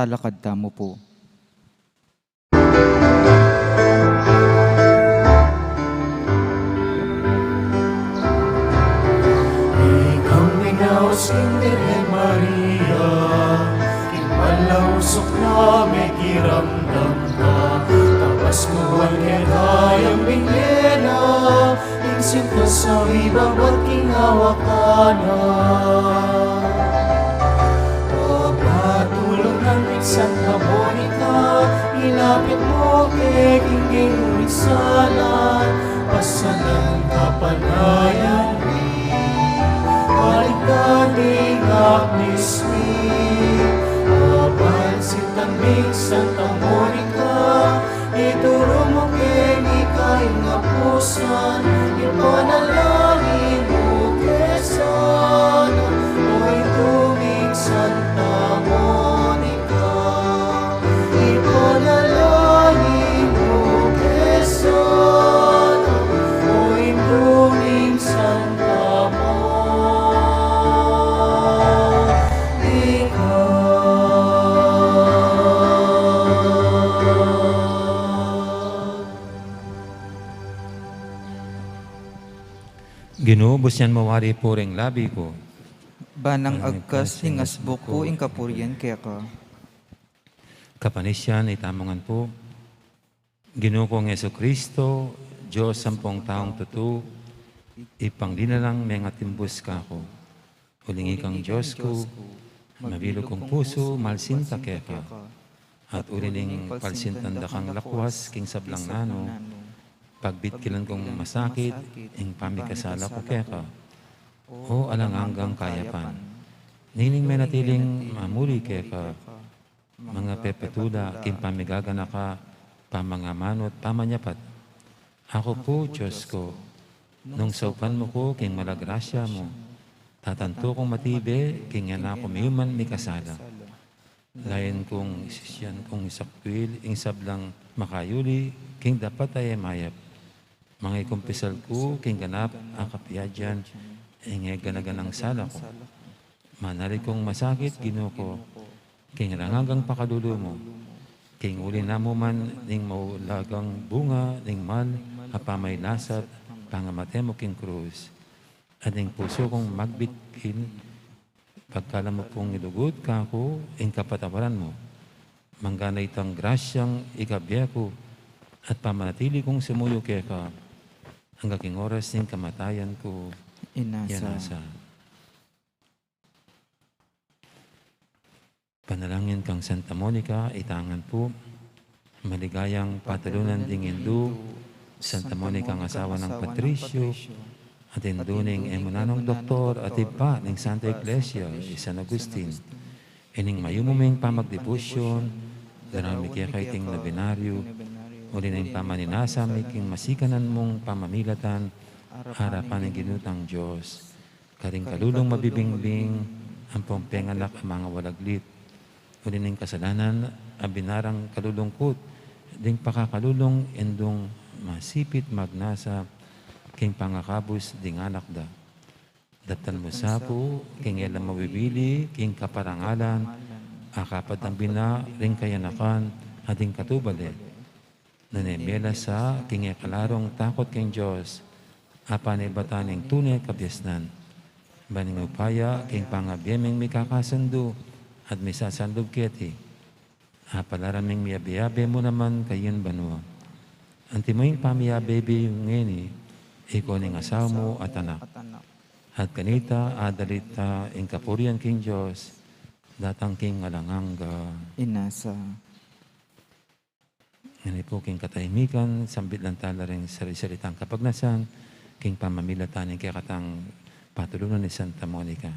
talakad mo po. Ikaw minausin Birhen Maria, imalawsok na may kiramdam ka. Tapaskuhan kayang binglena, insin ka sa ibabag kingawa ka na. Santa Monica, ilapit mo kay Kingging Umisalan, pasalang kapanayan ni Baligtaning Agnes Mi. Abal si Tangming Santa Monica, ituro mo kay Ikaing Apusan, ipanalangin mo kesan, o'y tuming Santa Monica. Ipanalangin mo kesan, o'y tuming Santa Monica. Ginubos yan mawari puring labi ko. Banang agkas hingas buko ing kapurian kaya ka. Kapanisyan itamongan po. Ginoo kong Yesu Kristo, Diyos sampung taong tutu, ipangdinalang mga timbus ka ko. Ulingi kang Diyos ko, mabilog kong puso, malsinta keka. At ulining palsintanda kang lakwas, king sablang nano, pagbitkilan kong masakit, ing pamikasala ko keka. O alanganggang kayapan, nining may natiling mamuli keka, mga pepetula, king pamigagana ka, pamangamanot, pamanyapat. Ako po, Diyos ko, nung saupan mo ko, king malagrasya mo, tatanto kong matibe, king yan ako mayuman may kasala. Layan kong isisyan kong isakwil, ing sablang makayuli, king dapat ay mayap. Mga ikumpisal ko, king ganap, akapiyadyan, ing ganaganang sala ko. Manalig kong masakit, Ginoo ko, king rangagang pakadulo mo. King uli na mo man, ning maulagang bunga, ning mal, apamay lasat, pangamate mo king krus. At ning puso kong magbitkin, pagkala mo pong ilugod ka ko, ing kapatawaran mo. Manggana itang grasyang ikabya ko, at pamanatili kong sumuyo kaya ka, hanggang oras ning kamatayan ko, yanasa. Panalangin kang Santa Monica, itangan po, maligayang patalunan ding Hindu, Santa Monica ang asawa ng Patricio, at induning emunanong doktor at ipa ng Santa Iglesia, San Agustin, ining mayumuming pamagdebosyon, darami kaya kaiting na binaryo, uli na yung pamaninasa, making masikanan mong pamamilatan, harapan ng ginutang Diyos, karing kalulong mabibingbing, ang pongpengalak ang mga walaglit, uli ng kasalanan, ang binarang kalulungkot, ding pakakalulong, endong masipit magnasa, king pangakabos, ding anak da. Datan mo sa po, king elang mabibili, king kaparangalan, akapat ang bina, ring kayanakan, ading katubale. Nanemela sa, king ekalarong takot king Diyos, apan ibataning tunay kabyasnan. Baning upaya, king pangabyeming may kakasando, at may sasandog keti. Apalaraming miyabiyabe mo naman kayon banwa. Anti mo yung pamiyabe yung ngeni, ikaw ning asawa mo at anak. At kanita, adalita, ing kapurian king Diyos, datang king alanganga. Inasa. Ngani po king katahimikan, sambit lang tala rin salitang kapagnasan, king pamamilatan ing kakatang patulungan ni Santa Monica.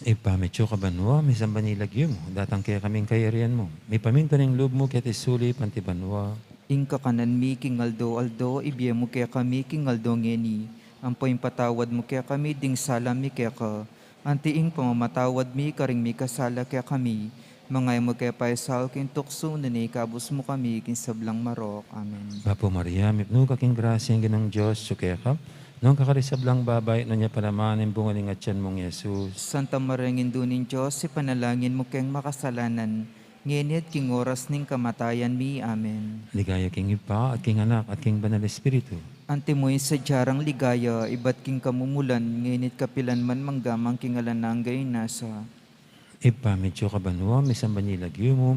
Ipamityo ka banwa, may sambanilag mo, datang kaya kaming kayarian mo. May paminto ng loob mo, kaya tisuli, pantibanwa. Inka kanan mi king aldo, ibiye mo kaya kami king aldo ngeni. Ampo yung patawad mo kaya kami, ding sala mi kaya ka. Antiing pamamatawad mi, karing mi kasala kaya kami. Mangay mo kaya paisal king tukso, kabus mo kami king sablang marok. Amen. Bapo Maria, mipno ka king grasya ang ginang Diyos, sukaya ka. Noong kakarisablang babay, no niya palaman ang bunga ng atyan mong Yesus. Santa Maria Indunin Diyos, si panalangin mo kayang makasalanan, ngenit king oras ning kamatayan mi. Amen. Ligaya king ipa, at king anak, at king banal espiritu. Antimoy sa jarang ligaya, iba't king kamumulan, ngenit kapilan man manggamang king alananggay nasa. Ipa, medyo ka banwa, may sambanilagyo mo,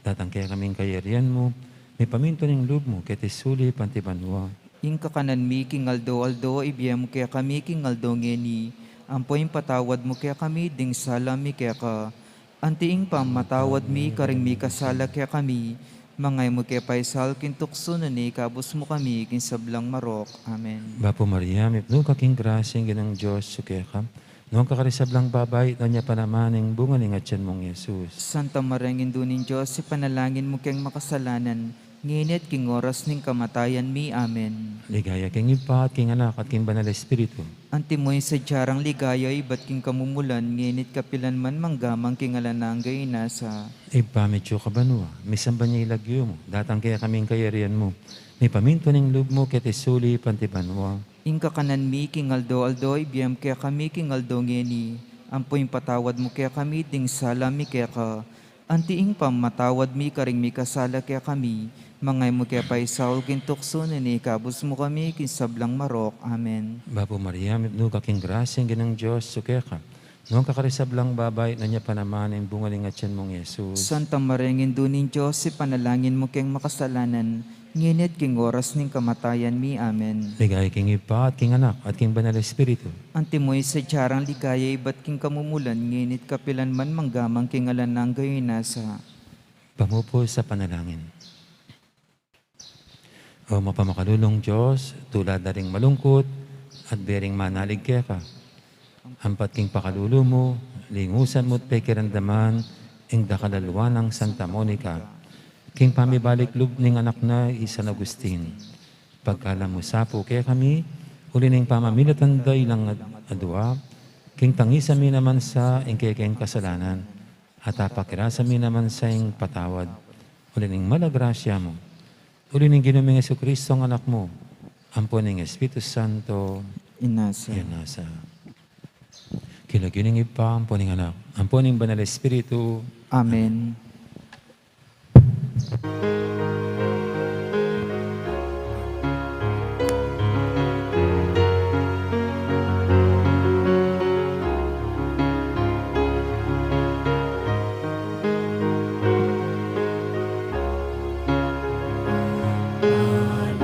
datang kaya kaming kayarian mo, may paminto ng loob mo, kaya tisuli, pantibanwa. Inka kanan mi king aldo, ibiyem mo kaya kami king aldo ngeni. Ampoy patawad mo kaya kami, ding sala mi kaya ka. Antiing pam matawad mi, karing mi kasala kaya kami. Mangay mo kaya paisal king tukso kabus mo kami king sablang marok. Amen. Bapo Maria, mipno ka king grasya ang ginang Diyos, sukaya ka. Noong kakarisablang babay, no niya palaman ang bunga ng atyan mong Yesus. Santa Maria Indunin Diyos, si panalangin mo kayang makasalanan, nginit king oras ning kamatayan mi. Amen. Ligaya king ipa, at king anak, at king banal espiritu. Antimoy sa jarang ligaya, iba't king kamumulan, nginit kapilan man manggamang king alananggay nasa. Ipa, medyo ka banwa, may sambanilagyo mo, datang kaya kaming kayarian mo, may paminto ng loob mo, kaya tisuli, pantibanwa. Inka kanan mi king aldo, ibiyem kaya kami king aldo ngeni. Ampoy patawad mo kaya kami, ding sala mi kaya ka. Antiing pamatawad mi karing mi kasala kaya kami, mangay mo kaya paisaw kintukso ni kabus mo kami kinsablang marok. Amen. Bapo Maria, no kaking grasya ang ginang Diyos, sukya ka. Noong kakarisablang babay, na niya panaman ang bungaling at tiyan mong Yesus. Santa Maria, dunin Diyos, si panalangin mo kayong makasalanan, nginit king oras ning kamatayan mi. Amen. Ligay king Ipa at king Anak at king Banal Espiritu. Antimoy sa tiyarang ligaya, ba't king kamumulan, nginit kapilan man manggamang king alan ng gayon nasa. Pamupo sa panalangin. O mapamakadulong Diyos, tulad na ring malungkot at bering manalig kaya ka. Ampat king pakalulo mo, lingusan mo't pekirandaman, ing dakalalwa ng Santa Monica. King pamibalik lub ning anak na San Agustin. Pagkala mo sapo kaya kami, uli ning pamamilatan lang adwa, king tangisa mi naman sa ing kekeng kasalanan, at apakirasa mi naman sa ing patawad, uli ning malagrasya mo. Uli ning ginuming Jesucristo ang anak mo, ampon ning Espiritu Santo, Inasa. nasa. Kilagining Ipa, ampon ning anak, ampon ning Banal Espiritu. Amen.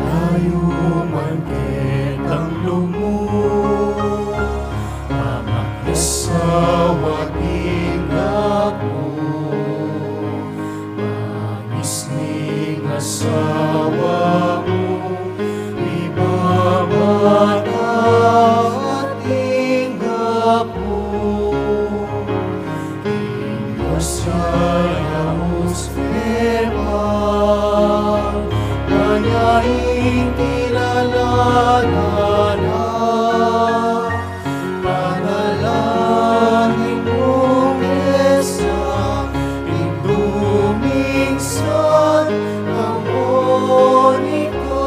Malayo man kitang lumo, mamakisawa tingap mo. Magisning asawa mo, ibabata at tingap mo. Diyos ayamus Eva, Kanyaing kilalala, panalangin mo kesa, indumingsan ang monito.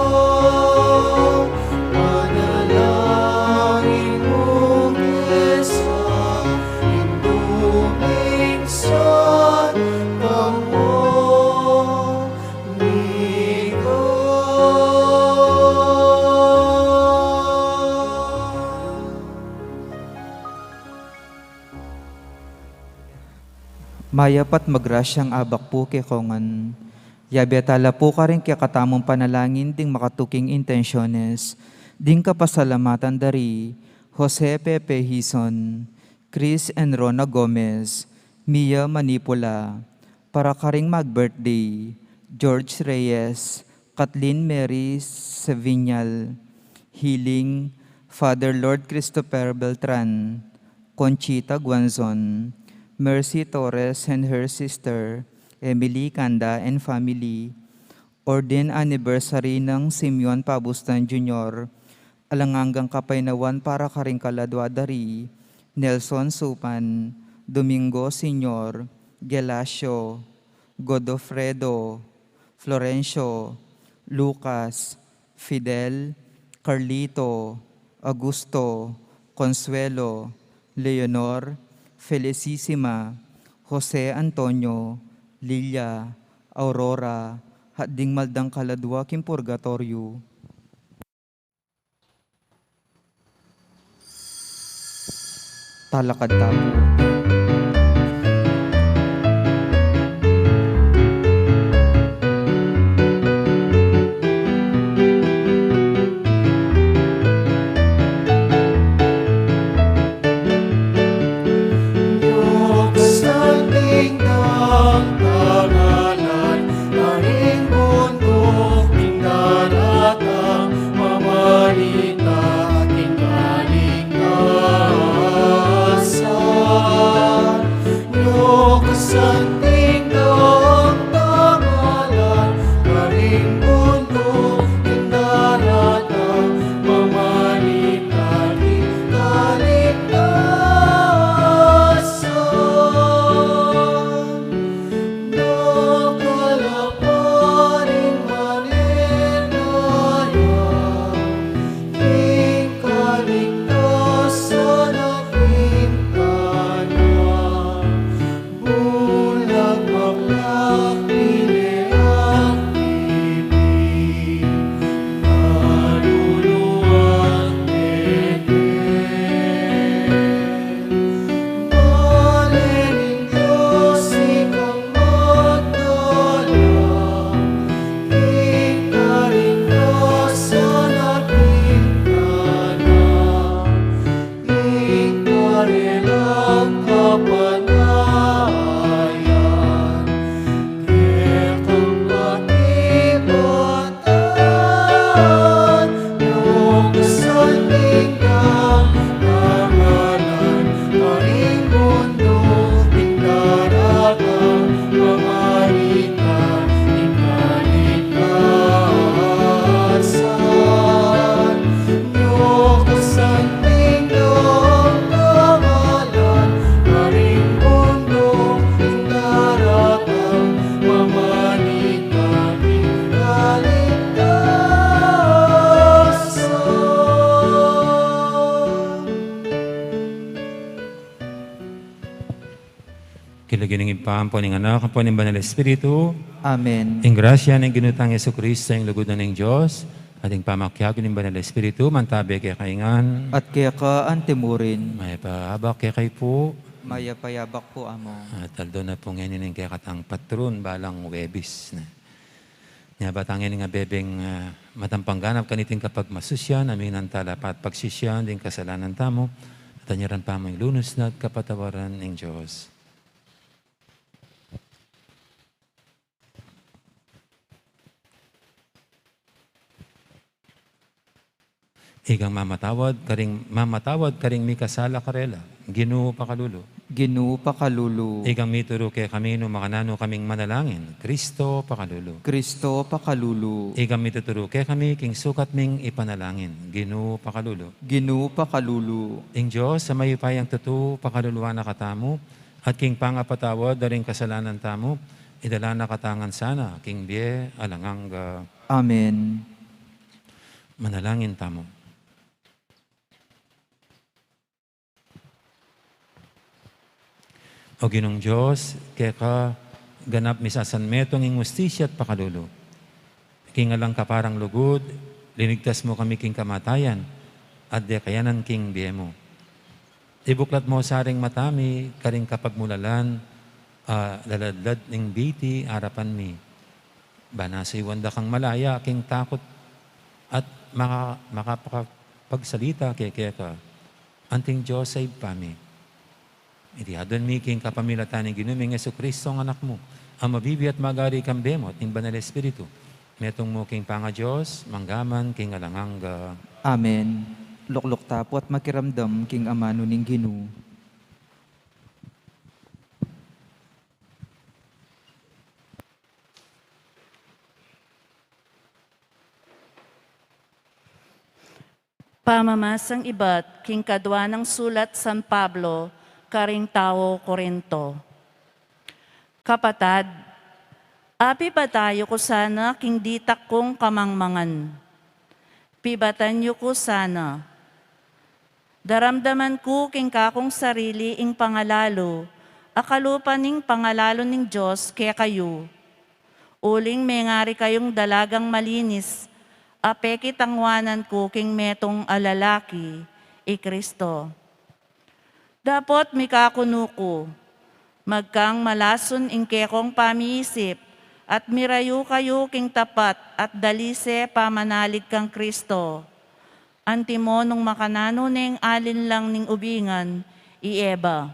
Panalangin mo kesa, indumingsan ang Mayapat magrasyang abak po kay kongan. Yabiatala po ka rin kaya katamong panalangin ding makatuking intensyones. Ding kapasalamatan dari Jose Pepe Hison, Chris and Rona Gomez, Mia Manipula, para karing mag-birthday, George Reyes, Kathleen Mary Sevignal, Healing, Father Lord Christopher Beltran, Conchita Guanzon, Mercy Torres and her sister, Emily Kanda and family, Orden Anniversary ng Simeon Pabustan Jr., Alanganggang Kapainawan para karing kaladwadari, Nelson Supan, Domingo Senior, Gelasio, Godofredo, Florencio, Lucas, Fidel, Carlito, Augusto, Consuelo, Leonor, Felicissima, Jose Antonio, Lilia, Aurora, hading maldang kaladwa kim purgatorio. Talakad tapo. Mamalita, king kaligtasan. Lagi ng ipampo ng anak po ng Banal Espiritu. Amen. Ang grasya ng ginutang Yesu Kristo, ang lugudan ng Diyos, at ang pamakyago ng Banal Espiritu, mantabi kay kaingan. At kaya ka antimurin, May pahabak kay kay po. maya payabak po amo. At aldo na po ngayon ng kaya katang patron, balang webis na. Nga batangin nga bebeng matampangganap kaniting kapag masusyan, aminan talapat pagsisyan, din kasalanan tamo, at anyaran pa mo yung lunos na at kapatawaran ng Diyos. Igang mamatawad karing mi kasala karela, Ginoo pakalulu. Ginoo pakalulu, Igang mituro kay kami no makanano kaming manalangin, Kristo pakalulu. Kristo pakalulu, Igang mituturo kay kami king sukat ming ipanalangin, Ginoo pakalulu. Ginoo pakalulu, Ing Diyos sa mayupayang tutu pakaluluwa na katamo, at king pangapatawad daring kasalanan tamo, idala na katangan sana, king biye alangang Amen. manalangin tamo. O Ginong Diyos, kaya ka ganap misasan metong ing justisya at pakalulu. King alang kaparang lugod, linigtas mo kami king kamatayan, at de kayanan king biye mo. Ibuklat mo saring matami, karing kapagmulalan, laladlad ning biti, arapan mi. Banasay wanda kang malaya, king takot, at makapagsalita kaya ka. Anting Diyos ay pami. Iti adon mi king kapamilatan ni ginuming Yesu Kristo ang anak mo, ang mabibi at magari kang bemot ng Banal Espiritu. Metong mo king panga Diyos, manggaman king alanganga. Amen. Lukluk tapo at makiramdam king amano ning Ginoo. Pamamasang iba't king kadwa ng sulat San Pablo, karing tao Korinto. Kapatad, api ba tayo ko sana king ditak kong kamangmangan? Pibatan niyo ko sana. Daramdaman ko king kakong sarili ing pangalalo, akalupa ning pangalalo ning Diyos kaya kayo. Uling mengari kayong dalagang malinis, apeki tangwanan ko king metong alalaki, Kristo. Dapot mikakuno ko, magkang malason ing kekong pamiisip, at mirayo kayo king tapat at dalise pamanalig kang Kristo. Antimo nung makanano ning alin lang ning ubingan, ieba.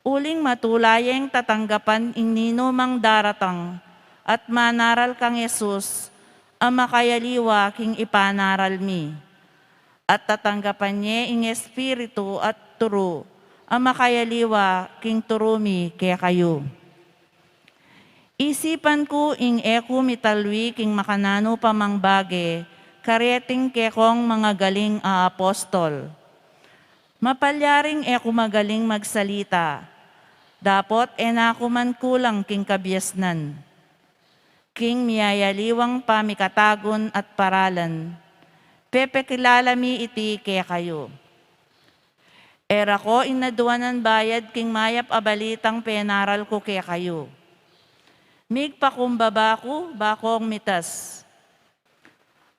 Uling matulayeng tatanggapan ing nino mang daratang, at manaral kang Yesus, ang makayaliwa king ipanaral mi. At tatanggapan niya ing espiritu at turo, ang makayaliwa king turumi kaya kayo. Isipan ko ing eko mitalwi king makanano pamangbage, kareting kekong mga galing apostol. Mapalyaring eko magaling magsalita, dapot enako man kulang king kabyasnan. King miyayaliwang pamikatagon at paralan, pepekilala mi iti kaya kayo. Era ko inaduanan bayad king mayap abalitang penaral ko kaya kayo. Migpakumbaba ko, bakong mitas.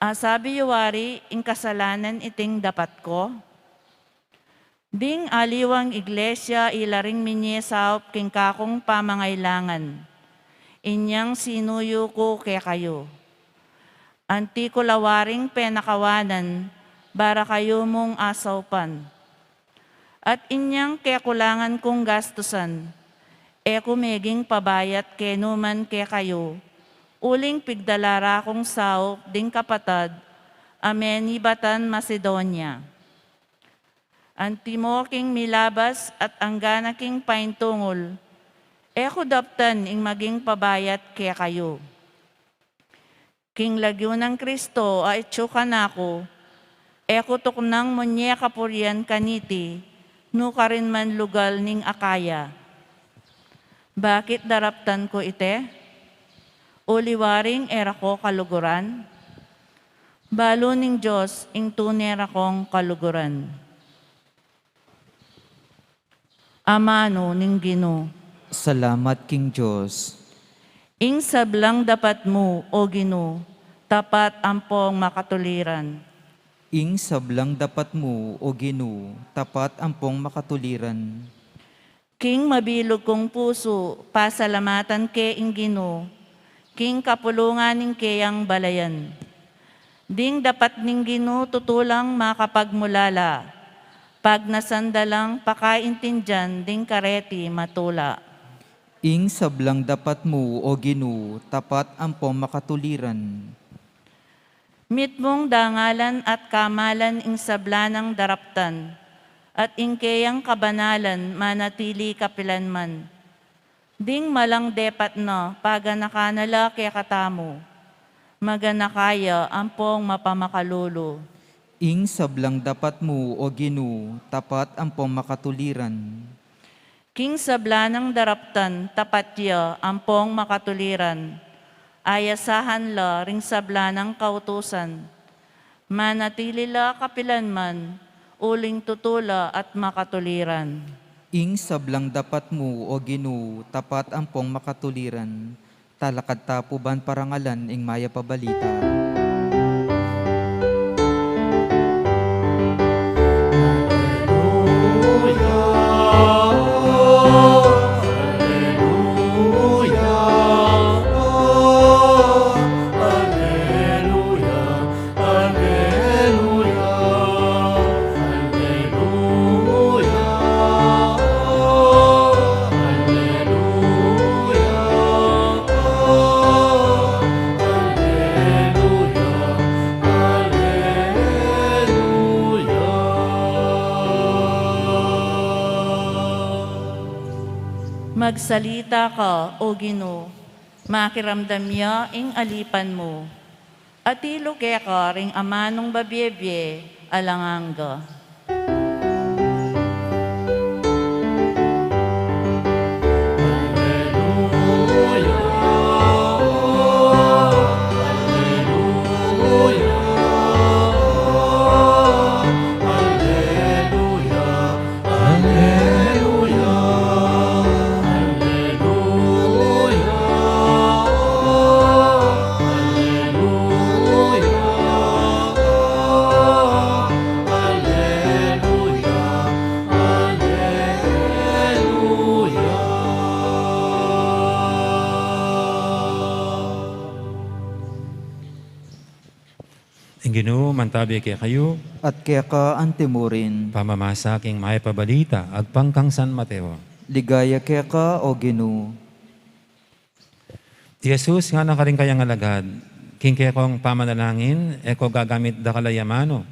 Sabi yuwari, ing kasalanan iting dapat ko. Ding aliwang iglesia ilaring minyesaup king kakong pamangailangan. Inyang sinuyo ko kaya kayo. Anti ko lawaring penakawanan, bara kayo mong asaupan. At inyang kaya kulangan kong gastusan, eko meging pabayat kenuman kaya kayo, uling pigdalara kong saup ding kapatad, ameni batan Macedonia. Antimo king milabas at anggana king paintungol, eko daptan ing maging pabayat kaya kayo. King lagyo ng Kristo ay tsukan ako, eko tuknang munye kapuryan kaniti, no karin man lugal ning Akaya. Bakit daraptan ko ite? Uliwaring era ko kaluguran? Balo ning Diyos ing tunera kong kaluguran. Amano ning Ginoo. Salamat King Diyos. Ing sablang dapat mo, O Ginoo, tapat ampong makatuliran. Ing sablang dapat mo, O Ginoo, tapat ampong makatuliran. King mabilog kong puso, pasalamatan ke ing Ginoo, king kapulungan ning keyang balayan. Ding dapat ning Ginoo tutulang makapagmulala, pag nasandalang pakaintindyan ding kareti matula. Ing sablang dapat mo, O Ginoo, tapat ampong makatuliran. Mitmong dangalan at kamalan ing sablanang daraptan, at ing keyang kabanalan manatili kapilanman. Ding malang depat no, paganakanala kaya katamo, maganakaya ampong mapamakalulo. Ing sablang dapat mo, O Ginoo, tapat ampong makatuliran. King sablanang daraptan, tapat ya, ampong makatuliran. Ayasahan la ring sablanang kautusan. Manatili la kapilanman, uling tutula at makatuliran. Ing sablang dapat mo, O Ginoo, tapat ampong makatuliran. Talakad tapuban parangalan ing maya pabalita. Magsalita ka, O Ginoo, makiramdam niya ing alipan mo. At iluke ka ring amanong babyebye, alanganga. Ang Ginoo mantabi kay kayo, At kaya ka antimurin. pamamasa king may pabalita, agpangkang San Mateo. Ligaya kaya ka, O Ginoo. Ti Jesus nga nakaring kayang alagad, king kaya kong pamanalangin, eko gagamit da kalayamano.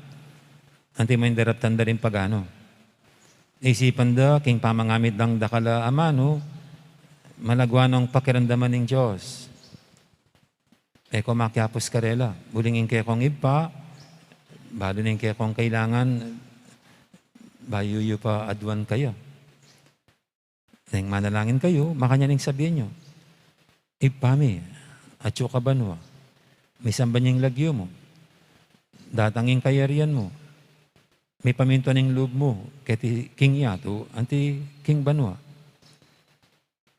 Anti mo yung daraptan da rin pagano. Isipan da, king pamangamit lang da kala amano, malagwanong pakiramdaman ng Diyos. Eko makiapos karela, bulingin kaya kong ipa, balo ning kaya kong kailangan, bayuyo pa adwan kayo. Nang manalangin kayo, makanya ning sabihin nyo, ipami, at ka banwa, may sambanyang lagyo mo, datangin kayarian mo, may paminto ng loob mo, kati king yato, anti king banwa.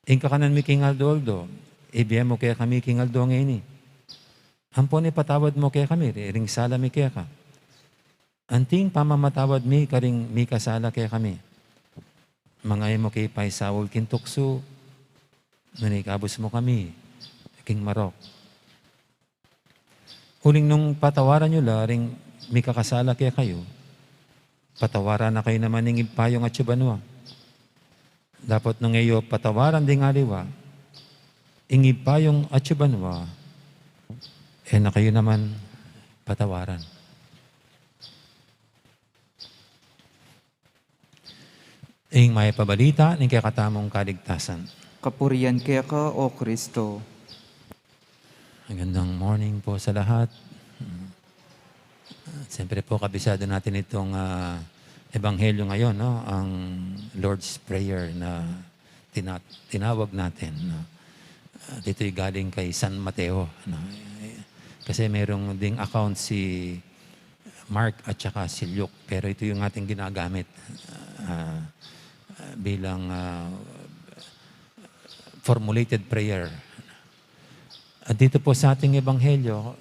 Ingka kanan mi king aldo, ibigay mo kaya kami king aldo ngayon. Ampon ipatawad mo kaya kami, ring sala mi kaya ka. Anting pamamatawad mi, karing mi kasala kaya kami. Mga mo kay paisawol kintukso, nanikabos mo kami, king marok. Huling nung patawaran nyo la, ring mi kakasala kaya kayo, patawaran na kayo naman ng ipayong at subanwa. Dapat nung iyo patawaran ding aliwa, ingipayong at subanwa, na kayo naman patawaran. Ing may pabalita ng kakatamong kaligtasan. Kapurian kaya ka, O Kristo. Magandang morning po sa lahat. Siyempre po kabisado natin itong ebanghelyo ngayon, no? Ang Lord's Prayer na tinawag natin. No? Dito'y galing kay San Mateo. No? Kasi mayroong ding account si Mark at saka si Luke. Pero ito yung ating ginagamit bilang formulated prayer. At dito po sa ating ebanghelyo,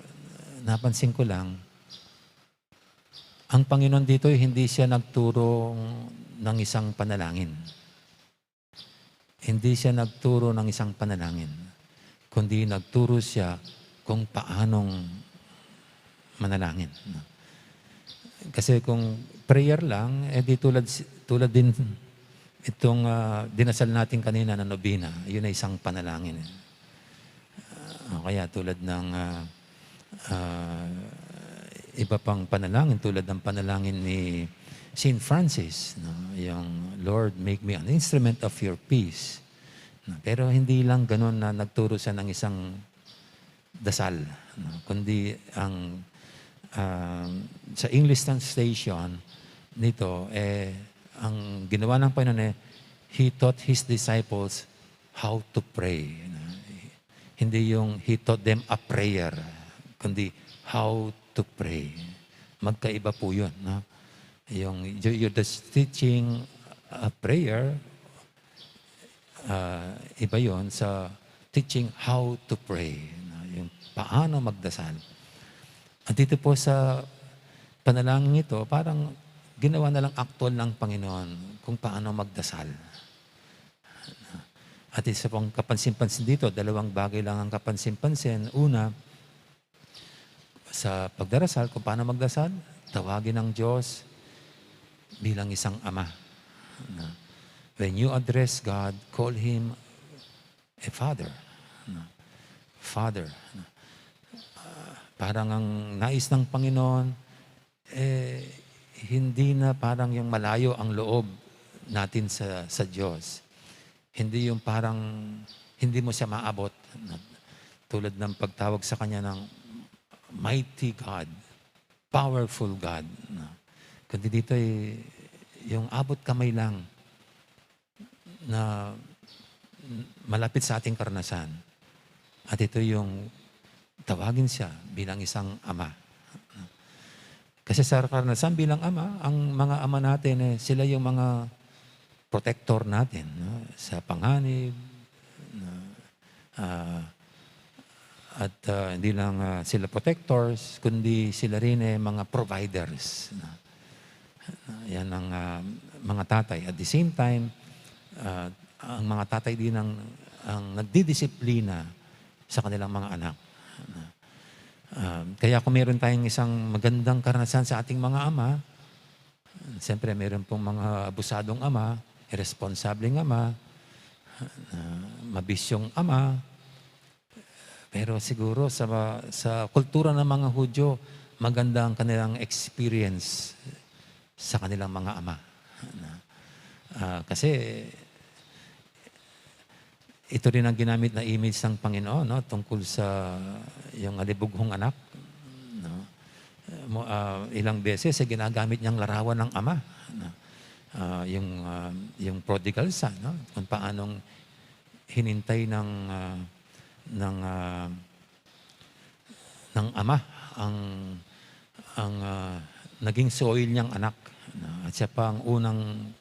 napansin ko lang, ang Panginoon dito hindi siya nagturo ng isang panalangin. Hindi siya nagturo ng isang panalangin, kundi nagturo siya kung paanong manalangin. Kasi kung prayer lang, di tulad din itong dinasal natin kanina na nobina, yun ay isang panalangin. Kaya tulad ng iba pang panalangin, tulad ng panalangin ni St. Francis, yung Lord, make me an instrument of your peace. Pero hindi lang ganun na nagturo siya ng isang dasal, kundi ang sa English translation nito, ang ginawa ng Panginoon He taught His disciples how to pray. Hindi yung He taught them a prayer, kundi how to pray. Magkaiba po yun. No? You're just teaching a prayer, iba yun sa teaching how to pray. No? Yung paano magdasal. At dito po sa panalangin ito, parang ginawa na lang actual ng Panginoon kung paano magdasal. At isa pong kapansin-pansin dito, dalawang bagay lang ang kapansin-pansin. Una, sa pagdarasal, kung paano magdasal, tawagin ng Diyos bilang isang ama. When you address God, call Him a Father. Father. Parang ang nais ng Panginoon, hindi na parang yung malayo ang loob natin sa Diyos. Hindi yung parang hindi mo siya maabot. Tulad ng pagtawag sa Kanya ng mighty God, powerful God. Kundi dito yung abot kamay lang na malapit sa ating karanasan. At ito yung tawagin siya bilang isang ama. Kasi sa karanasan bilang ama, ang mga ama natin, sila yung mga protector natin, no? Sa panganib, at hindi lang sila protectors, kundi sila rin mga providers. Yan ang mga tatay. At the same time, ang mga tatay din ang nagdidisiplina sa kanilang mga anak. Kaya kung meron tayong isang magandang karanasan sa ating mga ama, siyempre meron pong mga abusadong ama, irresponsableng ama, mabisyong ama. Pero siguro sa kultura ng mga Hudyo, maganda ang kanilang experience sa kanilang mga ama. Kasi ito rin ang ginamit na image ng Panginoon, no? Tungkol sa yung alibughong anak. No? Ilang beses ginagamit niyang larawan ng ama. No? Yung prodigal son, no? Kung paanong hinintay ng ama ang naging soil niyang anak. No? At siya pa ang unang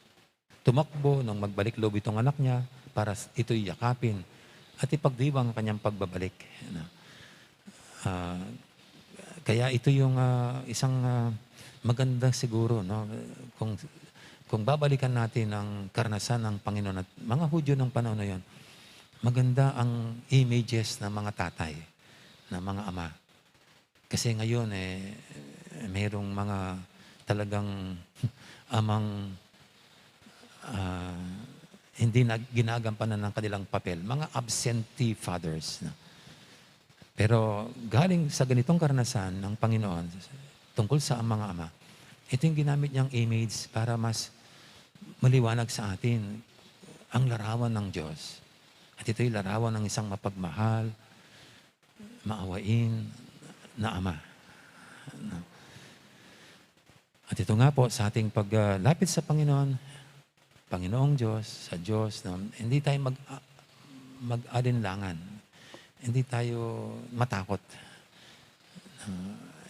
tumakbo nung magbalik loob itong anak niya para ito'y yakapin at ipagdiwang ang kanyang pagbabalik. No? Kaya ito yung isang maganda siguro, no? Kung babalikan natin ang karanasan ng Panginoon at mga Hudyo ng panahon na yon, maganda ang images ng mga tatay, ng mga ama. Kasi ngayon, mayroong mga talagang amang hindi na ginagampanan ng kanilang papel. Mga absentee fathers. Pero galing sa ganitong karanasan ng Panginoon tungkol sa mga ama, ito yung ginamit niyang image para mas maliwanag sa atin ang larawan ng Diyos. At ito yung larawan ng isang mapagmahal, maawain na ama. At ito nga po sa ating paglapit sa Panginoon, Panginoong Diyos, sa Diyos, hindi tayo mag-alinlangan. Hindi tayo matakot.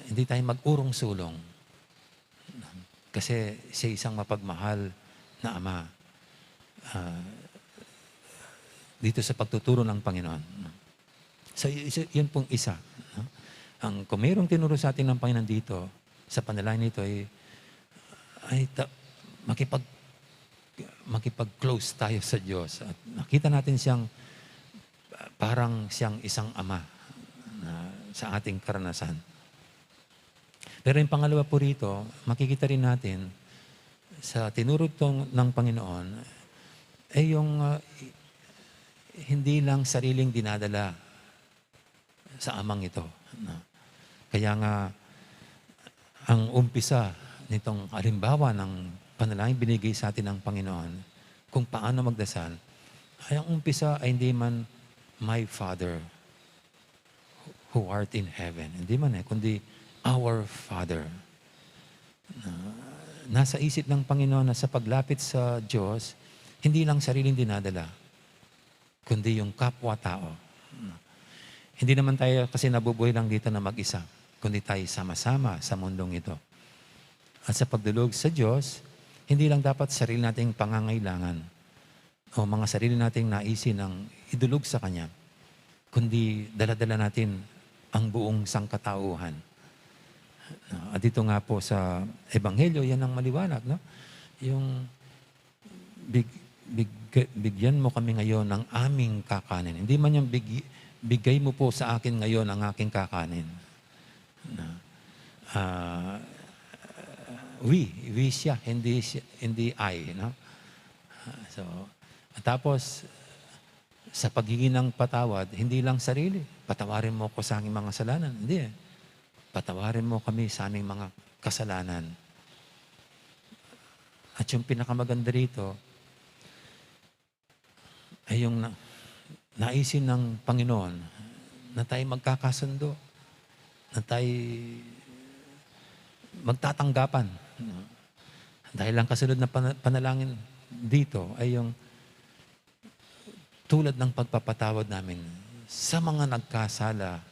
Hindi tayo mag-urong-sulong. Kasi siya isang mapagmahal na ama. dito sa pagtuturo ng Panginoon. So, yun pong isa. Kung mayroong tinuro sa atin ng Panginoon dito, sa panalangin nito makipag-close tayo sa Diyos. At nakita natin siyang parang siyang isang ama sa ating karanasan. Pero yung pangalawa po rito, makikita rin natin sa tinuro ng Panginoon ay yung hindi lang sariling dinadala sa amang ito. Kaya nga, ang umpisa nitong halimbawa ng panalangin binigay sa atin ng Panginoon kung paano magdasal, ay ang umpisa ay hindi man my Father who art in heaven. Hindi man kundi our Father. Nasa isip ng Panginoon na sa paglapit sa Diyos, hindi lang sariling dinadala, kundi yung kapwa-tao. Hindi naman tayo kasi nabubuhay lang dito na mag-isa, kundi tayo sama-sama sa mundong ito. At sa pagdulog sa Diyos, hindi lang dapat sarili nating pangangailangan o mga sarili nating naisin ang idulog sa Kanya, kundi dala-dala natin ang buong sangkatauhan. At dito nga po sa Ebanghelyo, yan ang maliwanag. No? Yung bigyan mo kami ngayon ng aming kakanin. Hindi man yung bigay mo po sa akin ngayon ang aking kakanin. We siya, hindi I. No? Tapos, sa pagiging ng patawad, hindi lang sarili. Patawarin mo ko sa aking mga kasalanan. Hindi Patawarin mo kami sa aming mga kasalanan. At yung pinakamaganda rito, ay yung naisin ng Panginoon na tayo magkakasundo, na tayo magtatanggapan. Dahil ang kasunod na panalangin dito ay yung tulad ng pagpapatawad namin sa mga nagkasala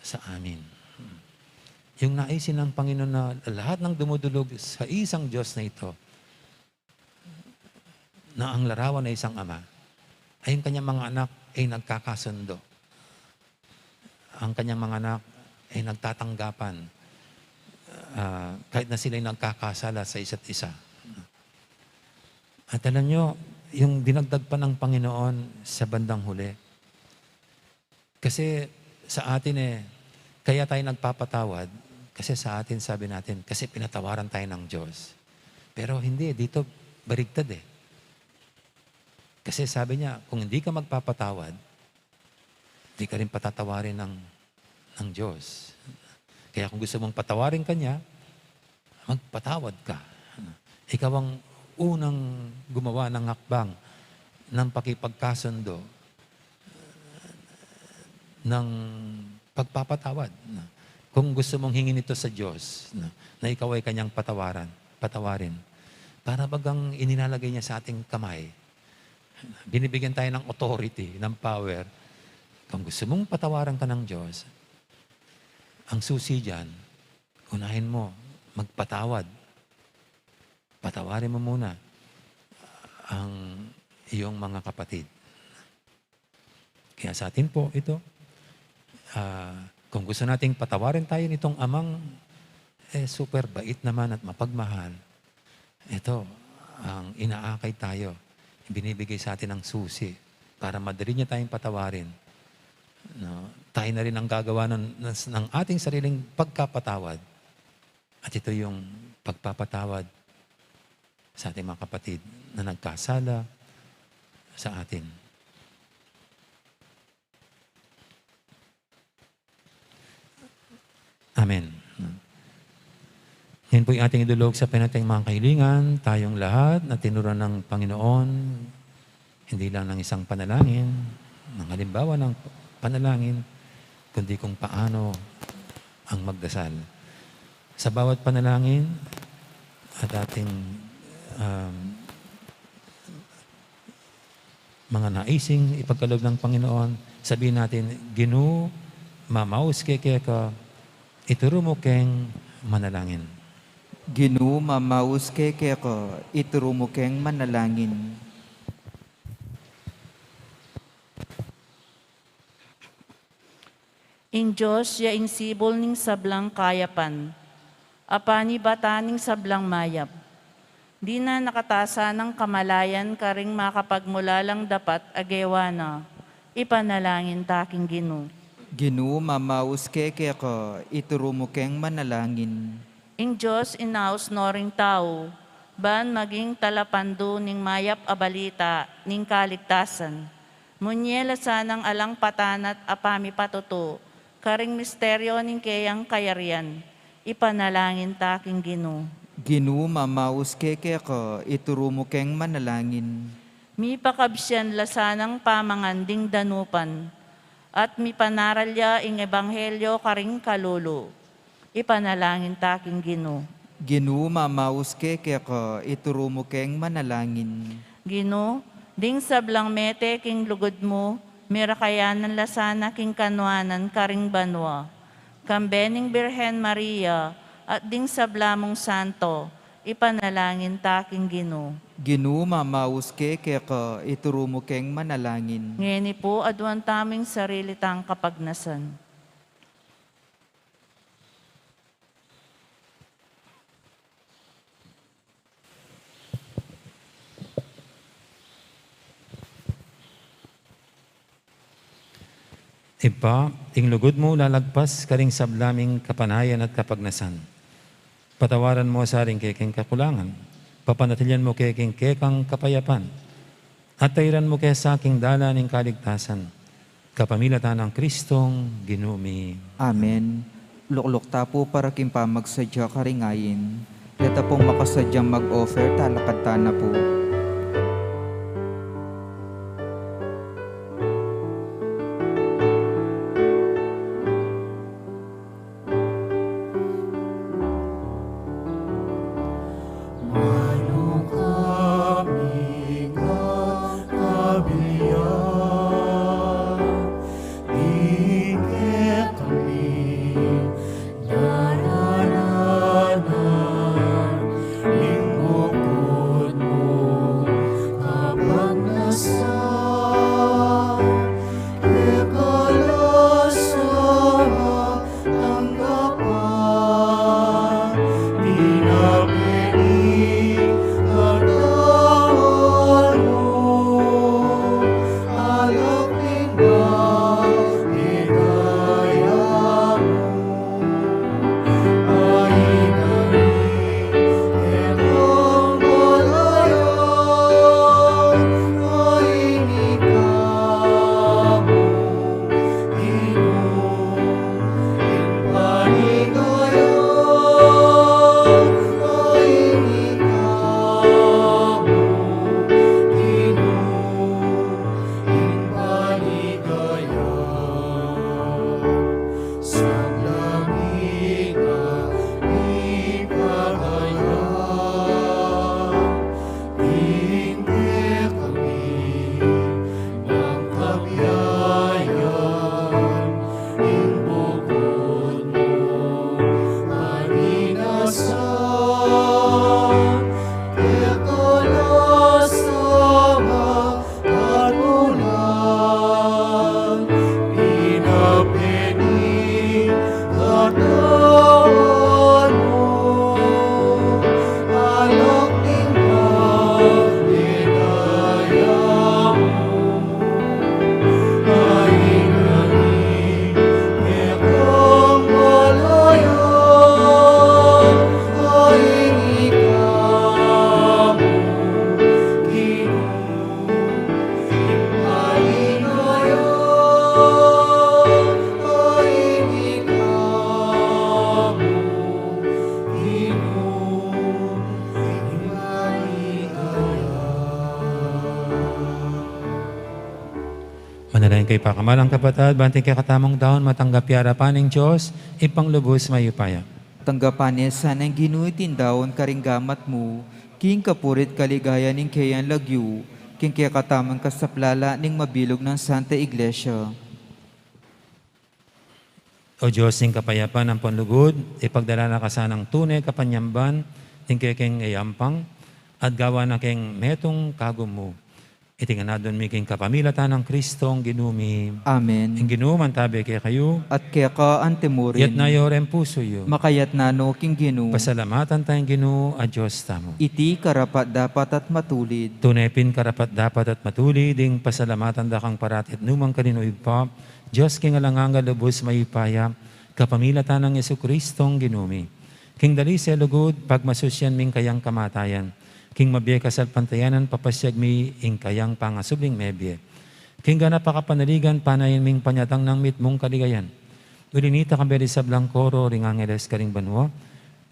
sa amin. Yung naisin ng Panginoon na lahat ng dumudulog sa isang Diyos na ito, na ang larawan na isang ama, ay yung kanyang mga anak ay nagkakasundo. Ang kanyang mga anak ay nagtatanggapan kahit na sila'y nagkakasala sa isa't isa. At alam nyo, yung dinagdag pa ng Panginoon sa bandang huli. Kasi sa atin kaya tayo nagpapatawad, kasi sa atin sabi natin, kasi pinatawaran tayo ng Diyos. Pero hindi, dito barigtad Kasi sabi niya, kung hindi ka magpapatawad, hindi ka rin patatawarin ng Diyos. Kaya kung gusto mong patawarin ka niya, magpatawad ka. Ikaw ang unang gumawa ng hakbang ng pakipagkasundo ng pagpapatawad. Kung gusto mong hingin ito sa Diyos, na ikaw ay kanyang patawarin, para bagang inilalagay niya sa ating kamay, binibigyan tayo ng authority, ng power. Kung gusto mong patawaran ka ng Diyos, ang susi dyan, unahin mo, magpatawad. Patawarin mo muna ang iyong mga kapatid. Kaya sa atin po ito, kung gusto nating patawarin tayo nitong amang super bait naman at mapagmahal, ito, ang inaakay tayo, binibigay sa atin ng susi para madali niya tayong patawarin. No? Tayo na rin ang gagawa ng ating sariling pagkapatawad. At ito yung pagpapatawad sa ating mga kapatid na nagkasala sa atin. Amen. Yan po yung ating idulog sa pinating mga kahilingan, tayong lahat na tinuruan ng Panginoon, hindi lang ng isang panalangin, ng halimbawa ng panalangin, kundi kung paano ang magdasal. Sa bawat panalangin at ating mga naising ipagkaloob ng Panginoon, sabihin natin, Ginoo, mamaus keke ka, ituro mo keng manalangin. Ginoo, mamaus keke ka, ituro mo keng manalangin. In Diyos ya insibol ning sablang kayapan, apani bataning sablang mayap. Di na nakatasa ng kamalayan karing makapagmula lang dapat agewana, ipanalangin taking Ginoo. Ginoo mamaus keke ka, ituro mo keng manalangin. Ing Diyos inaus noring tao, ban maging talapando ning mayap a balita ning kaligtasan. Munyela sanang alang patanat apami patuto, karing misteryo ning kayang kayarian, ipanalangin taking Ginoo. Ginoo mamaus keke ka, ituro mo keng manalangin. Mi pakabsyan lasanang pamanganding danupan, at mi panaralya ing ebanghelyo karing kalulu. Ipanalangin taking Ginoo. Ginoo mamaus keke ka, ituro mo keng manalangin. Ginoo, ding sablang mete king lugod mo, mirakayanan lasana king kanwanan karing banwa. Kambening Birhen Maria, at ding sablamong santo, ipanalangin taking Ginoo. Ginoo mamaus keke ka, ituro mo keng manalangin. Ngeni po adwan taming sarili tang kapagnasan. Ipa, ing lugod mo lalagpas karing sablaming kapanayan at kapagnasan. Patawaran mo sa ring keking kakulangan. Papanatilyan mo keking kekang kapayapan. At tayran mo kaya sa aking dala ng kaligtasan. Kapamilatan ng Kristong ginumi. Amen. Luklok tapo para kimpa magsadya karingayin. Data pong makasadyang mag-offer, talakad na po. Manalangin kay pakamalang kapatid, banting kay katamang daon, matanggap yarapan ng Diyos, ipanglubos mayupaya. Tanggapan niya sanang ginuitin daon karinggamat mo, king kapurit kaligaya ning kayan lagyu, king kaya katamang kasaplala ning mabilog ng Santa Iglesia. O Diyos, ning kapayapan ng panlugod, ipagdala na ka sanang tunay kapanyamban, ning kekeng ayampang, at gawa na keng metong kagum mo. Itingan na doon miking kapamilatan ng Kristong ginumi. Amen. Ang ginuman tabi kaya kayo, At kaya ka antemurin, yat na yorem puso yo. makayat nano king ginu, Pasalamatan tayong ginu a Diyos tamo. iti karapat dapat at matulid. Tunepin karapat dapat at matuli, ding pasalamatan da kang paratit numang kanino ipa, Diyos king alanganga lubos maipaya, kapamilatan ng Yesu Kristong ginumi. King dali sa lugod, pagmasusyan ming kayang kamatayan. King mabye kasal pantayanan, papasyag mi ing kayang pangasubling mebye. King ganap pakapanaligan, panayin ming panyatang ng mitmong kaligayan. Ulinita kamberi sa Blancoro, ring angeles karing banwa,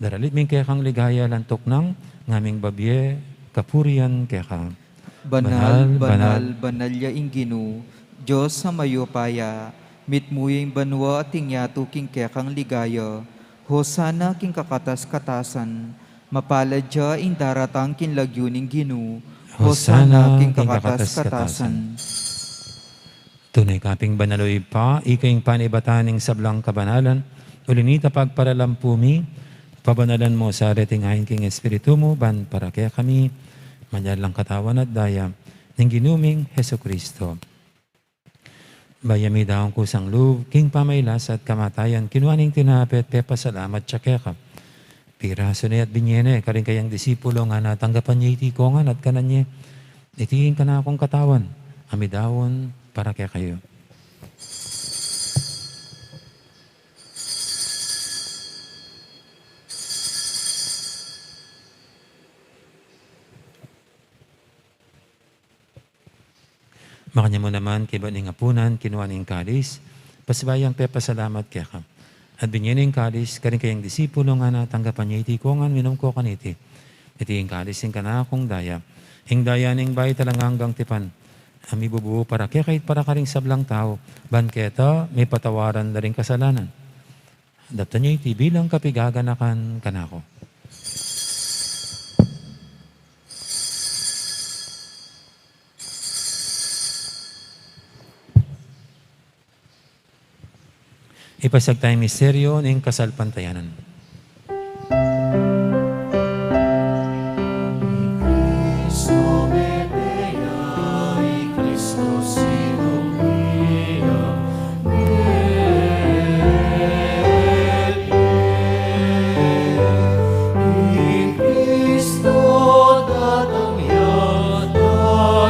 daralit ming kaya kang ligaya lantok ng ngaming babye, kapurian kaya kang. Banal, Banal, banal, banal ya ing ginu, Diyos sa mayupaya, mitmuying banwa at tingyato king kaya kang ligaya, hosana king kakatas-katasan, mapalad siya ing daratang kinlagyuning ginu, hosana king kakatas-katasan. Tunay kaping banaloy pa, ikaing panibataning sablang kabanalan, ulinita pagparalampumi, pabanalan mo sa retingahin king espiritu mo, ban para kaya kami, manyalang katawan at daya, ng ginuming Heso Kristo. Bayami daong kusang loob, king pamaylas at kamatayan, kinuaning tinapet, pepa salamat siya kaya ka. Piraso na at binyene, karing kayang disipulo nga natanggapan niya itikongan at kananye, itingin ka na akong katawan, amidawon para kaya kayo. Makanya mo naman, kiba ning apunan, kinuha ning kalis, pasibayang pepa salamat kaya ka. At binyaning kalis, karing kayang disipulo nga natanggapan niya itikongan, minum ko kaniti. Iting kalis yung kanakong daya. Hing daya ning bay talang hanggang tipan. Ami bubuo para kaya kahit para karing sablang tao. Banketa, may patawaran na rin kasalanan. Dapta niya iti bilang kapigaganakan kanako. Ipasag tayong misteryo ng kasalpantayanan. Cristo Medea, y Cristo Sinomia, y Cristo datangya, datangyang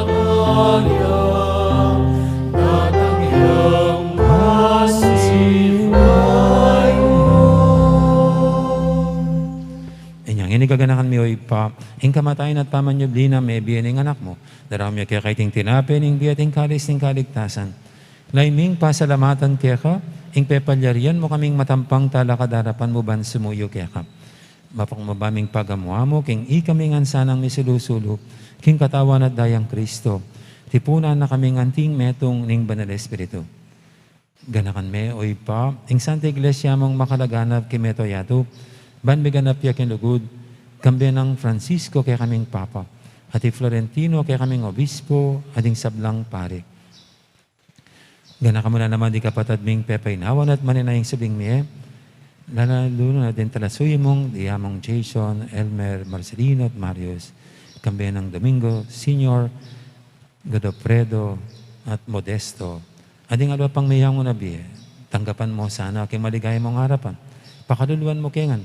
Inigaganakan mi o ipa, ing kamatayan at pamanyubli na may biyan ng anak mo. Daram niya kaya kaiting tinapin, ing biyating kalis ng kaligtasan. Laiming pasalamatan kaya ka, ing pepalyarian mo kaming matampang talakadarapan mo ban sumuyo kaya ka. Mapangmabaming pagamuha mo, king ikaming ansanang misilusulo, king katawan at dayang Kristo. Tipunan na kaming anting metong ning banal espiritu. Ganakan me o ipa, ing Santa Iglesia mong makalaganap kimeto yato, ban biganap ya kinlugod, kambya ng Francisco kaya kaming Papa, at Florentino kaya kaming Obispo, ating sablang pare. Gana ka muna naman di kapatad ming pepainawan at maninayang sabing miye, lalo na din talasuy mong diyamong Jason, Elmer, Marcelino at Marius, kambya ng Domingo, Senior, Godofredo at Modesto, ading alwa pang mayang unabi, tanggapan mo sana aking maligaya mong harapan, pakaluluan mo kengan,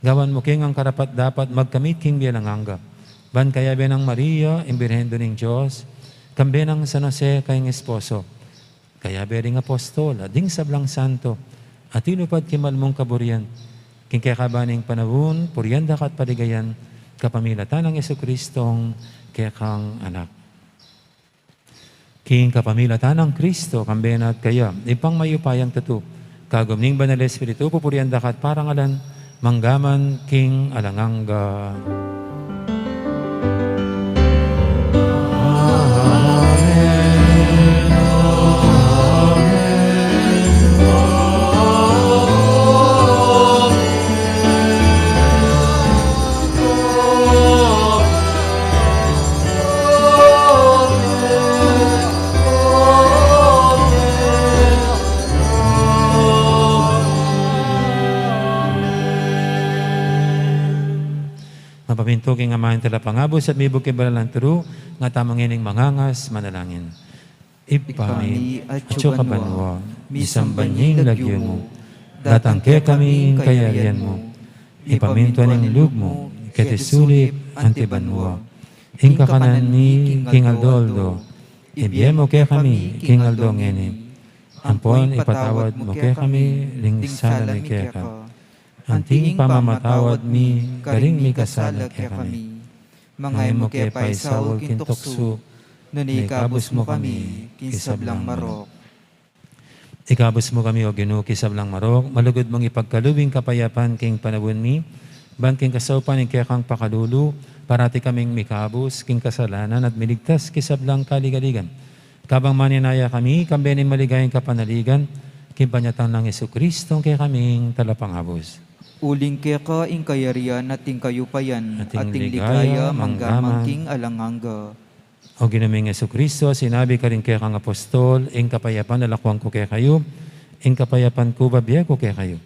gawan mo king ang karapat dapat magkamit king bialanganga. Ban kaya benang Maria, imbirhendo ng Diyos, kambe ng San Jose kayong esposo. Kaya bering apostol, ading sablang santo, at inupad kimal mong kaburian. King kaya kabaning panahon, puryanda kat paligayan, kapamilatan ng Yesu Kristong kaya kang anak. King kapamilatan ng Kristo, kambe na at kaya, ipang mayupayang tatu, kagumning banal espiritu, pupuryanda kat parangalan, manggaman king alanganga. Mapaminto king amahin tala pangabos at mibog kay balalang turu, nga tamang ining mangangas, manalangin. Ipami at kabanwa, misambanying lagyo mo, datangke kami kayarian mo, ipaminto ning lug mo, ketesulip antibanwa, ingka kanan ni King Aldoldo, ibiyemo ke kami, King Aldo ngeni, ampon ipatawad mo ke kami, lingsala mi ke ka, anting pamamatawad mi, garing mi kasala ke kami, mangay mo ke paisawag kintokso, nunikabos mo kami, kisablang marok. Ikabos mo kami o Ginoo kisablang marok, malugod mong ipagkalubing kapayapan king panabon mi, ban king kasaupan ing kekang pakalulu, parati kaming mikabos king kasalanan at miligtas kisablang kaligaligan. Kabang maninaya kami, kambenin maligayang kapanaligan, king panyatang ng Jesucristo kay kaming talapangabos. Uling kaya ka ing kayarian at ing kayupayan, Ating ating ligaya, ligaya manggaman, manggamang king alanganga. O ginaming Jesucristo, sinabi ka rin kaya kang apostol, ing kapayapan nalakwang ko kaya kayo, ing kapayapan ko babiya ko kaya kayo.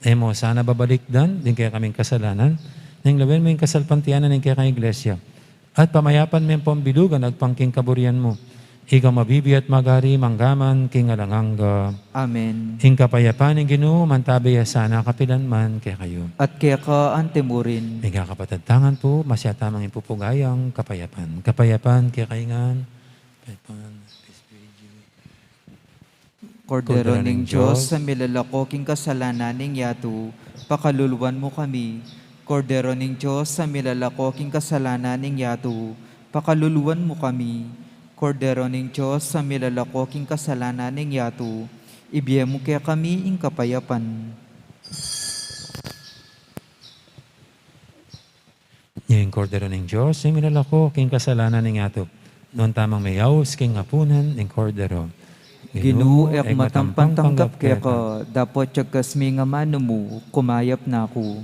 Emo, sana babalikdan, din kaya kaming kasalanan, nang lawin mo yung kasalpantianan ng kaya kang iglesia. At pamayapan mo yung pambilugan at pangking kaburian mo. Ikaw mabibi at magari, manggaman, king alanganga. Amen. Ing kapayapan ng Ginoo, mantabaya sana kapilan man kaya kayo. At kaya ka antemurin, May kapatatangan po, masyatamang ipupugayang kapayapan. Kapayapan, kaya kaingan. Kapayapan, Kordero ning Diyos, sa milalakoking kasalanan ning yatu, pakaluluwan mo kami. Kordero ning Diyos, sa milalakoking kasalanan ning yatu, pakaluluwan mo kami. Kordero ning Diyos, sa milalakoking kasalanan ning yatu, ibiyem mo kaya kami ing kapayapan. Yung kordero ng Diyos, yung minalako, king kasalanan ng ato. Noon tamang mayaws, king apunan, ng kordero. Ginoo ek matampan tanggap kaya ka, dapat tiyagkas mi nga mano mo, kumayap na ako.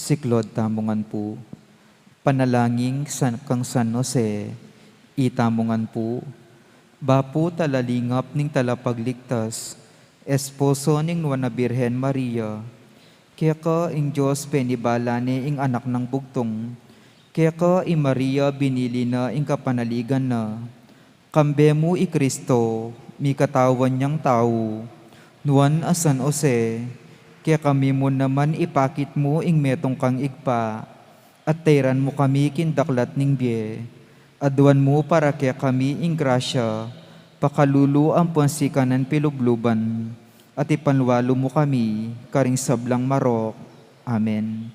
Siklod tamungan po. Panalangin kang San Jose, itamungan po. Bapo talalingap ning talapagligtas, esposo ning Nuana Birhen Maria. Kaya ka ing Diyos penibalane ing anak ng bugtong. Kaya ka ing Maria binili na ing kapanaligan na. Kambe mo i Kristo, mi katawan niyang tao. Nuan a San Jose, kaya kami mo naman ipakit mo ing metong kang igpa. At tayran mo kami kindaklat ning biye. Aduan mo para kaya kami ing grasya, pakalulu ang pansikanan pilubluban, at ipanwalo mo kami, karing sablang marok. Amen.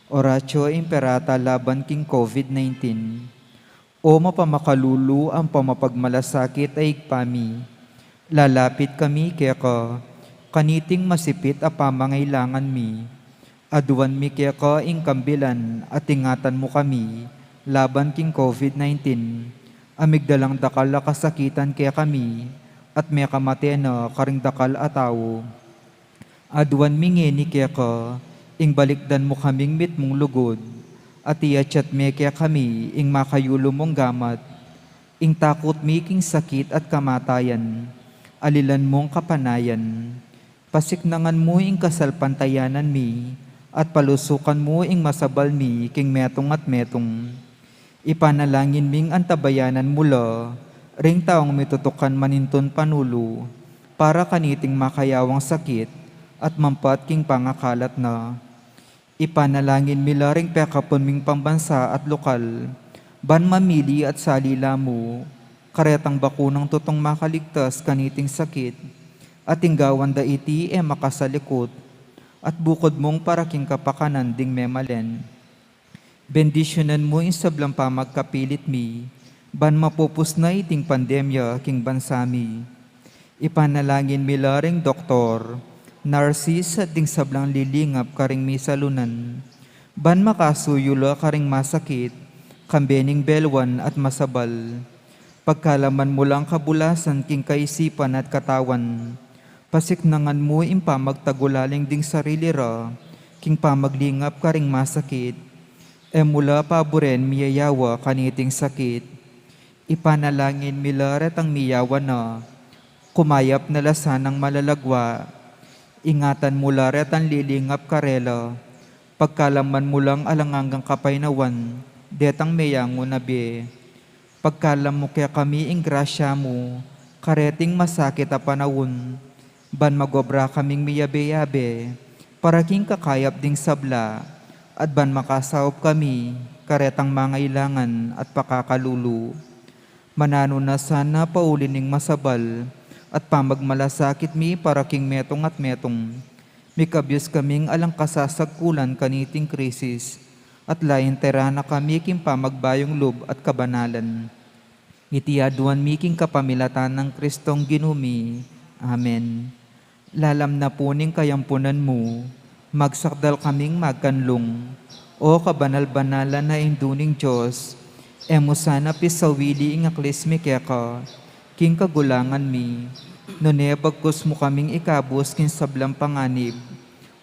Oratio Imperata laban king COVID-19. O mapamakalulu ang pamapagmalasakit ay igpami. Lalapit kami kaya ka, kaniting masipit a pamangailangan mi. Aduan mi kaya ka ing kambilan at ingatan mo kami, laban king COVID-19. Amigdalang dakal a kasakitan kaya kami, at may kamatena karing dakal a tao. Aduan mi ngeni kaya ka, ing balikdan mo kaming mitmong lugod, at iyachat me kaya kami, ing makayulo mong gamat, ing takot mi king sakit at kamatayan, alilan mong kapanayan, pasiknangan mo ing kasalpantayanan mi, at palusukan mo ing masabal mi king metong at metong. Ipanalangin ming antabayanan mula, ring taong mitutukan maninton panulo, para kaniting makayawang sakit, at mampat king pangakalat na. Ipanalangin mila ring pekapon ming pambansa at lokal, ban mamili at salila mo, karetang bakunang tutong makaligtas kaniting sakit, at inggawan da iti makasalikot, at bukod mong paraking kapakanan ding memalen. Bendisyonan mo yung sablang pamagkapilit mi, ban mapupus na iting pandemya king bansami. Ipanalangin mila ring doktor, narsis at ding sablang lilingap karing mi salunan, ban makasuyula karing masakit, kambening belwan at masabal. Pagkalaman mo lang kabulasan king kaisipan at katawan, pasiknangan mo ing pamagtagulaling ding sarili ra, king pamaglingap karing masakit, mula paboren miyayawa kaniting sakit. Ipanalangin mila retang miyawa na, kumayap na lasanang malalagwa, ingatan mula retang lilingap karela, pagkalaman mo lang alangangang kapaynawan, detang meyango nabi. Pagkalam mo kaya kami ing grasya mo, kareting masakit a panawon, ban magobra kaming miyabe-yabe, para king kakayap ding sabla, at ban makasawop kami, karetang mangailangan at pakakalulu. Manano na sana paulining masabal, at pamagmalasakit mi para king metong at metong. Mikabyos kaming alang kasasagkulan kaniting krisis, at lain terana kami king pamagbayong loob at kabanalan. Itiaduan mi king kapamilatan ng Kristong ginumi. Amen. Lalam na puning kayampunan mo, magsakdal kaming magkanlong, o kabanal-banalan na induning Diyos, emo sana pisawili ing aklismi keka, king kagulangan mi, nune bagkus mo kaming ikabos kin sablang panganib,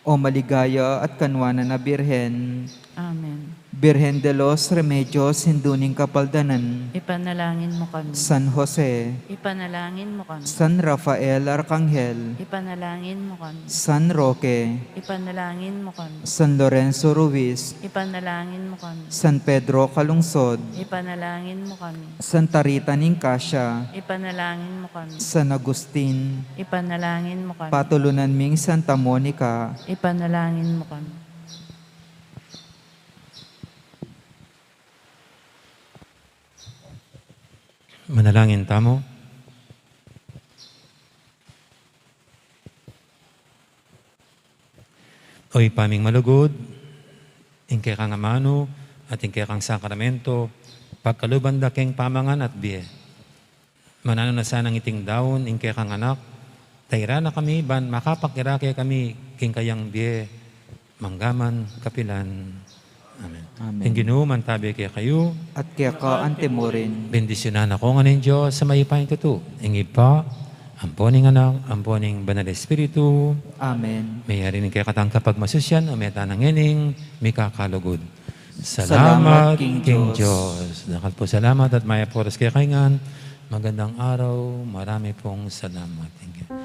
o maligaya at kanwana na Birhen. Amen. Birhen de los Remedios, hinduning kapaldanan, Ipanalangin mo kami. San Jose, Ipanalangin mo kami. San Rafael Arcangel, Ipanalangin mo kami. San Roque, Ipanalangin mo kami. San Lorenzo Ruiz, Ipanalangin mo kami. San Pedro Calungsod, Ipanalangin mo kami. Santa Rita Ninkasya, Ipanalangin mo kami. San Agustin, Ipanalangin mo kami. Patulunan ming Santa Monica, Ipanalangin mo kami. Manalangin tamo. Oy paming malugod, ingke kang amano at ingke kang sakramento, pagkaluban da keng pamangan at biye. Manano na sanang iting daon, ingke kang anak, tayra na kami, ban makapakirake kami, king kayang biye, manggaman, kapilan. Amen. Amen. Ang Ginoo man tabi kaya kayo, at kaya ka ante mo rin. bendisyonan ako nga ng Diyos sa maipahing tuto. Ang Ipa, amponing anak, amponing banal espiritu, Amen. may harinig kay katang kapag masusyan, o may tanang ining, may kakalugod. Salamat, Salamat, King King Diyos. Diyos. Dakal po salamat at maya poros kay kaingan. Magandang araw, marami pong salamat. Thank you.